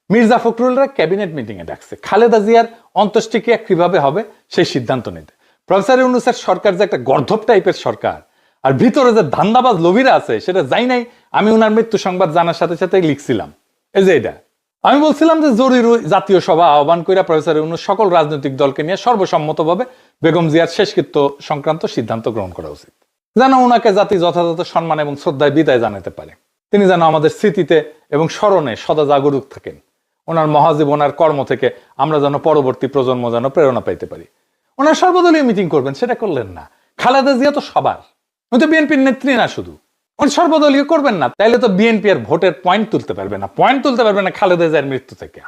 Mirza ফখরুলরা cabinet মিটিংয়ে ডাকছে খালেদা জিয়ার অন্ত্যেষ্টিক্রিয়া কিভাবে হবে সেই সিদ্ধান্ত নিতে। প্রফেসর ইউনূসের সরকার যে একটা গর্ধব টাইপের সরকার, আর ভিতরে যে ধান্দাবাজ লোভীরা আছে সেটা যাই নাই। আমি ওনার মৃত্যু সংবাদ জানার সাথে সাথে লিখছিলাম এই যে এটা, আমি বলছিলাম যে জরুরি জাতীয় সভা আহ্বান করে প্রফেসর ইউনূস সকল রাজনৈতিক দলকে নিয়ে সর্বসম্মতভাবে বেগম জিয়ার শেষকৃত্য সংক্রান্ত সিদ্ধান্ত গ্রহণ করা উচিত, যেন ওনাকে জাতি যথাযথ সম্মান এবং শ্রদ্ধায় বিদায় জানাতে পারে। তিনি যেন আমাদের স্মৃতিতে এবং স্মরণে সদা জাগরুক থাকেন। ওনার মহাজীবন আর কর্ম থেকে আমরা যেন পরবর্তী প্রজন্ম যেন প্রেরণা পাইতে পারি। ওনার সর্বদলীয় মিটিং করবেন, সেটা করলেন না। খালেদা জিয়া তো সবার, উনি তো বিএনপির নেত্রী না শুধু, উনি সর্বদলীয় করবেন না, তাইলে তো বিএনপি আর ভোটের পয়েন্ট তুলতে পারবে না, খালেদা জিয়ার মৃত্যু থেকে।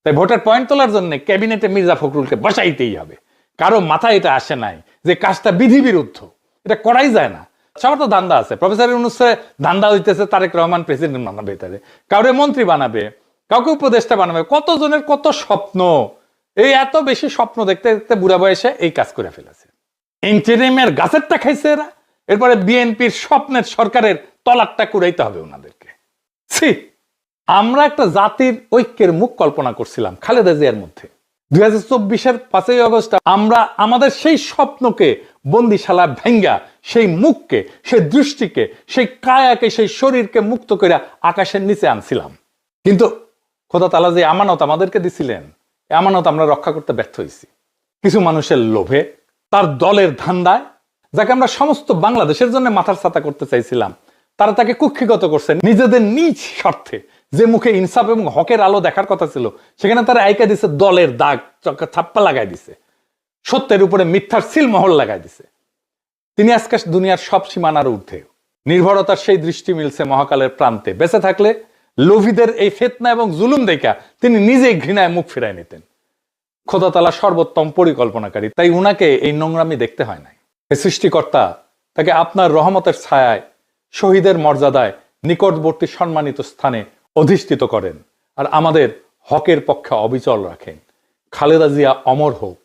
তাই ভোটের পয়েন্ট তোলার জন্য ক্যাবিনেটে মির্জা ফখরুলকে বসাইতেই হবে। কারো মাথায় এটা আসে নাই যে কাজটা বিধি বিরুদ্ধ, এটা করাই যায় না। সবার তো ধান্দা আছে, প্রফেসর ইউনূসে ধান্দা হইতেছে তারেক রহমান প্রেসিডেন্ট বানাবে, তারে কাউরে মন্ত্রী বানাবে, কাউকে উপদেষ্টা বানাবে, কতজনের কত স্বপ্ন। এই এত বেশি স্বপ্ন দেখতে দেখতে বুড়া বয়সে এই কাজ করে ফেলেছে। ইন্টারিমের গাছেরটা খাইছে এরা, এরপরে বিএনপির স্বপ্নের সরকারের তলাকটা কুড়াইতে হবে ওনাদেরকে। আমরা একটা জাতির ঐক্যের মুখ কল্পনা করছিলাম খালেদা জিয়ার মধ্যে। 2024-এর 5ই আগস্ট আমরা আমাদের সেই স্বপ্নকে বন্দিশালা ভেঙ্গা, সেই মুখকে, সেই দৃষ্টিকে, সেই কায়াকে, সেই শরীরকে মুক্ত করে আকাশের নিচে আনছিলাম। কিন্তু খোদা তাআলা যে আমানত আমাদেরকে দিছিলেন, আমানত আমরা রক্ষা করতে ব্যর্থ হয়েছি। কিছু মানুষের লোভে, তার দলের ধান্দায়, যাকে আমরা সমস্ত বাংলাদেশের জন্য মাথার ছাতা করতে চাইছিলাম, তারা তাকে কুক্ষিগত করছে নিজেদের নিজ স্বার্থে। যে মুখে ইনসাফ এবং হকের আলো দেখার কথা ছিল, সেখানে তারা আইকা দিছে দলের দাগ, ছাপ্পা লাগাই দিছে, সত্যের উপরে মিথ্যার সিলমোহর লাগাই দিছে। তিনি আজকে দুনিয়ার সব সীমানার ঊর্ধ্বে। নির্ভরতার সেই দৃষ্টি মিলছে মহাকালের প্রান্তে। বেঁচে থাকলে লোভীদের এই ফিতনা এবং জুলুম দেখা তিনি নিজেই ঘৃণায় মুখ ফিরায় নিতেন। খোদা তাআলা সর্বোত্তম পরিকল্পনাকারী, তাই উনাকে এই নোংরামি দেখতে হয় নাই। এই সৃষ্টিকর্তা তাকে আপনার রহমতের ছায়ায়, শহীদের মর্যাদায়, নিকটবর্তী সম্মানিত স্থানে অধিষ্ঠিত করেন আর আমাদের হকের পক্ষে অবিচল রাখেন। খালেদা জিয়া অমর হোক,